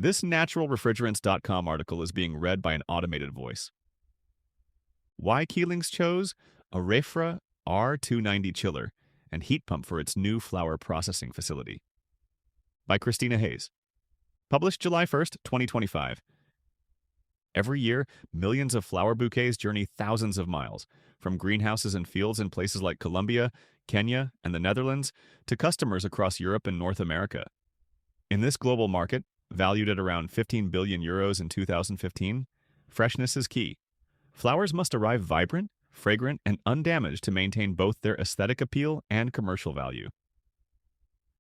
This naturalrefrigerants.com article is being read by an automated voice. Why Keelings chose a Refra R290 chiller and heat pump for its new flower processing facility. By Christina Hayes. Published July 1st, 2025. Every year, millions of flower bouquets journey thousands of miles, from greenhouses and fields in places like Colombia, Kenya, and the Netherlands, to customers across Europe and North America. In this global market, valued at around 15 billion euros in 2015, freshness is key. Flowers must arrive vibrant, fragrant, and undamaged to maintain both their aesthetic appeal and commercial value.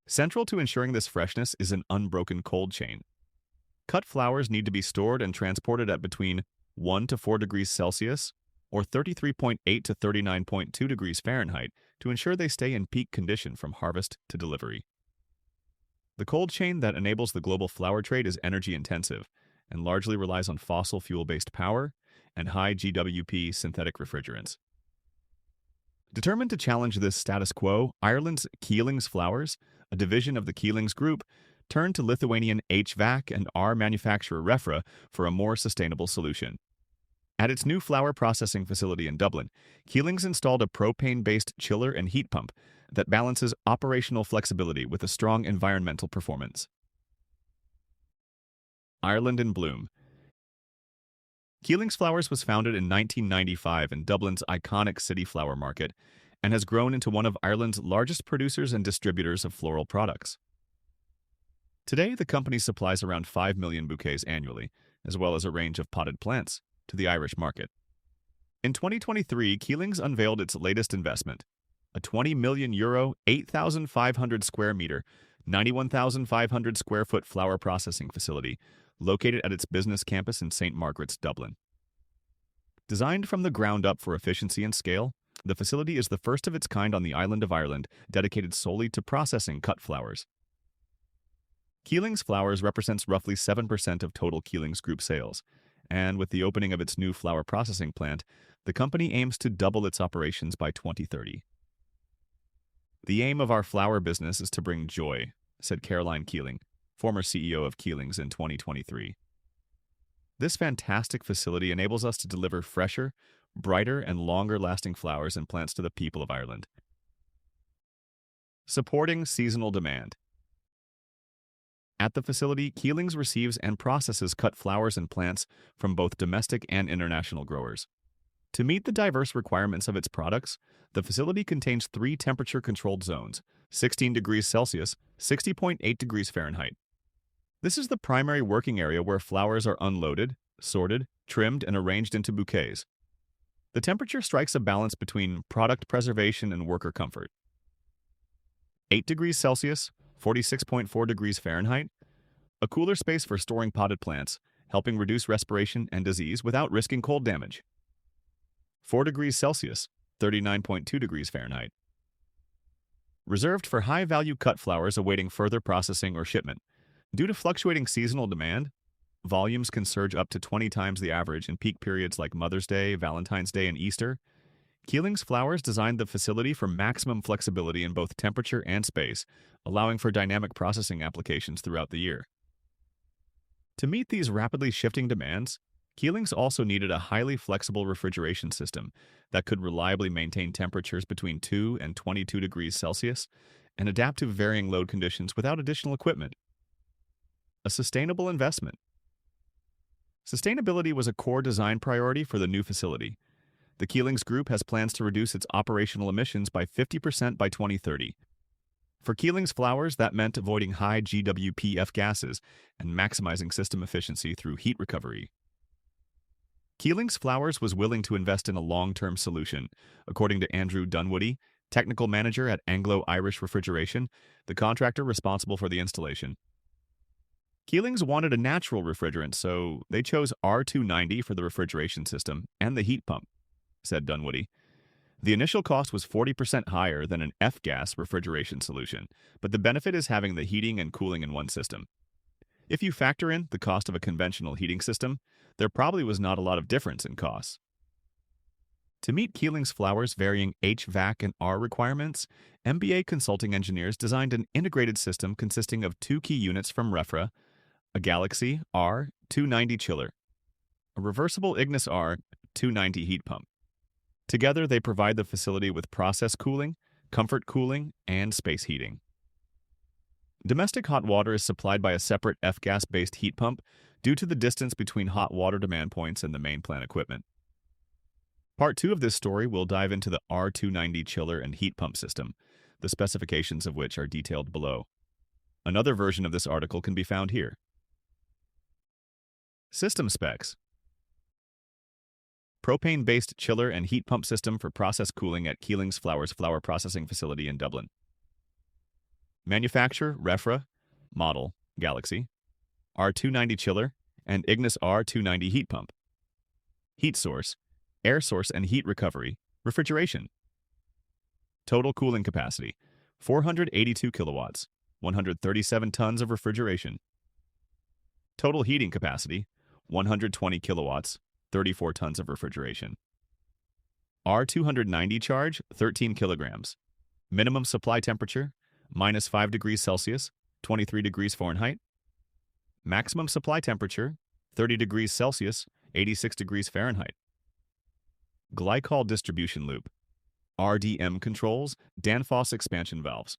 Central to ensuring this freshness is an unbroken cold chain. Cut flowers need to be stored and transported at between 1 to 4 degrees Celsius or 33.8 to 39.2 degrees Fahrenheit to ensure they stay in peak condition from harvest to delivery. The cold chain that enables the global flower trade is energy-intensive and largely relies on fossil fuel-based power and high GWP synthetic refrigerants. Determined to challenge this status quo, Ireland's Keelings Flowers, a division of the Keelings Group, turned to Lithuanian HVAC and R manufacturer Refra for a more sustainable solution. At its new flower processing facility in Dublin, Keelings installed a propane-based chiller and heat pump that balances operational flexibility with a strong environmental performance. Ireland in Bloom. Keelings Flowers was founded in 1995 in Dublin's iconic city flower market and has grown into one of Ireland's largest producers and distributors of floral products. Today, the company supplies around 5 million bouquets annually, as well as a range of potted plants, to the Irish market. In 2023, Keelings unveiled its latest investment, a €20 million, 8,500 square meter, 91,500 square foot flower processing facility located at its business campus in St. Margaret's, Dublin. Designed from the ground up for efficiency and scale, the facility is the first of its kind on the island of Ireland, dedicated solely to processing cut flowers. Keelings Flowers represents roughly 7% of total Keelings Group sales, and with the opening of its new flower processing plant, the company aims to double its operations by 2030. "The aim of our flower business is to bring joy," said Caroline Keeling, former CEO of Keelings, in 2023. "This fantastic facility enables us to deliver fresher, brighter, and longer-lasting flowers and plants to the people of Ireland." Supporting seasonal demand. At the facility, Keelings receives and processes cut flowers and plants from both domestic and international growers. To meet the diverse requirements of its products, the facility contains 3 temperature-controlled zones, 16 degrees Celsius, 60.8 degrees Fahrenheit. This is the primary working area where flowers are unloaded, sorted, trimmed, and arranged into bouquets. The temperature strikes a balance between product preservation and worker comfort. 8 degrees Celsius, 46.4 degrees Fahrenheit, a cooler space for storing potted plants, helping reduce respiration and disease without risking cold damage. 4 degrees Celsius, 39.2 degrees Fahrenheit. Reserved for high-value cut flowers awaiting further processing or shipment. Due to fluctuating seasonal demand, volumes can surge up to 20 times the average in peak periods like Mother's Day, Valentine's Day, and Easter. Keelings Flowers designed the facility for maximum flexibility in both temperature and space, allowing for dynamic processing applications throughout the year. To meet these rapidly shifting demands, Keelings also needed a highly flexible refrigeration system that could reliably maintain temperatures between 2 and 22 degrees Celsius and adapt to varying load conditions without additional equipment. A sustainable investment. Sustainability was a core design priority for the new facility. The Keelings Group has plans to reduce its operational emissions by 50% by 2030. For Keelings Flowers, that meant avoiding high GWP gases and maximizing system efficiency through heat recovery. Keelings Flowers was willing to invest in a long-term solution, according to Andrew Dunwoody, technical manager at Anglo-Irish Refrigeration, the contractor responsible for the installation. Keelings wanted a natural refrigerant, so they chose R290 for the refrigeration system and the heat pump, said Dunwoody. The initial cost was 40% higher than an F-gas refrigeration solution, but the benefit is having the heating and cooling in one system. If you factor in the cost of a conventional heating system, there probably was not a lot of difference in costs. To meet Keelings Flowers' varying HVAC and R requirements, MBA consulting engineers designed an integrated system consisting of 2 key units from Refra, a Galaxy R290 chiller, a reversible Ignis R290 heat pump. Together, they provide the facility with process cooling, comfort cooling, and space heating. Domestic hot water is supplied by a separate F-gas-based heat pump due to the distance between hot water demand points and the main plant equipment. Part 2 of this story will dive into the R290 chiller and heat pump system, the specifications of which are detailed below. Another version of this article can be found here. System specs. Propane-based chiller and heat pump system for process cooling at Keelings flour processing facility in Dublin. Manufacturer, Refra. Model, Galaxy. R290 chiller and Ignis R290 heat pump. Heat source, air source and heat recovery, refrigeration. Total cooling capacity, 482 kilowatts, 137 tons of refrigeration. Total heating capacity, 120 kilowatts, 34 tons of refrigeration. R290 charge, 13 kilograms. Minimum supply temperature, -5 degrees Celsius, 23 degrees Fahrenheit. Maximum supply temperature, 30 degrees Celsius, 86 degrees Fahrenheit. Glycol distribution loop. RDM controls, Danfoss expansion valves.